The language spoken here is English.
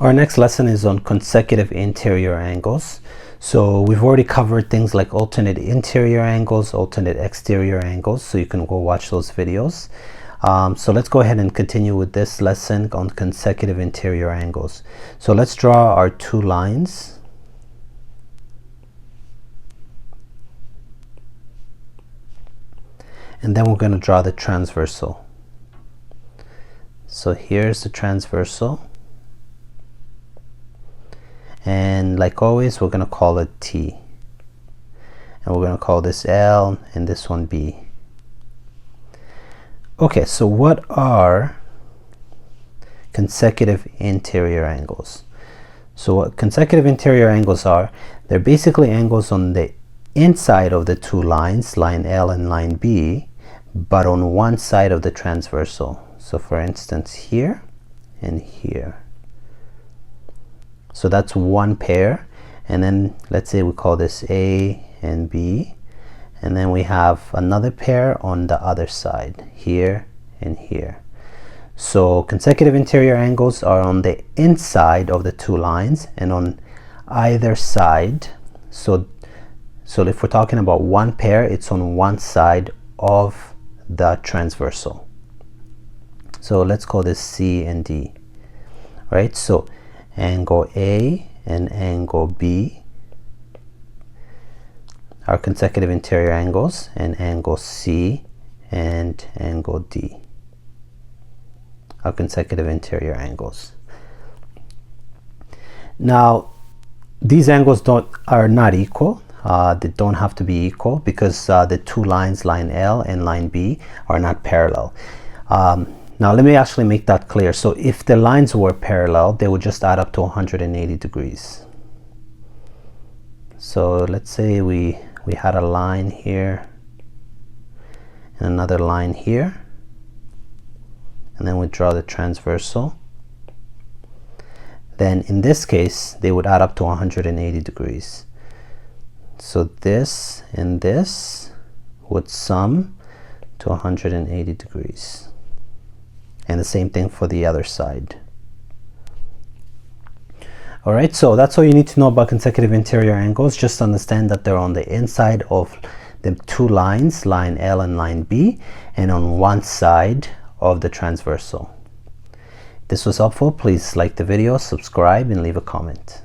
Our next lesson is on consecutive interior angles. So we've already covered things like alternate interior angles, alternate exterior angles, so you can go watch those videos. So let's go ahead and continue with this lesson on consecutive interior angles. So let's draw our two lines. And then we're going to draw the transversal. So here's the transversal. And like always, we're going to call it T. And we're going to call this L and this one B. Okay, so what are consecutive interior angles? So what consecutive interior angles are, they're basically angles on the inside of the two lines, line L and line B, but on one side of the transversal. So for instance, here and here. So that's one pair, and then let's say we call this A and B, and then we have another pair on the other side, here and here. So consecutive interior angles are on the inside of the two lines and on either side. So if we're talking about one pair, it's on one side of the transversal. So let's call this C and D, right? So angle A and angle B are consecutive interior angles, and angle C and angle D are consecutive interior angles. Now these angles are not equal. They don't have to be equal because the two lines, line L and line B, are not parallel. Now let me actually make that clear. So if the lines were parallel, they would just add up to 180 degrees. So let's say we had a line here and another line here, and then we draw the transversal. Then in this case, they would add up to 180 degrees. So this and this would sum to 180 degrees. And the same thing for the other side. Alright, so that's all you need to know about consecutive interior angles. Just understand that they're on the inside of the two lines, line L and line B, and on one side of the transversal. If this was helpful, please like the video, subscribe, and leave a comment.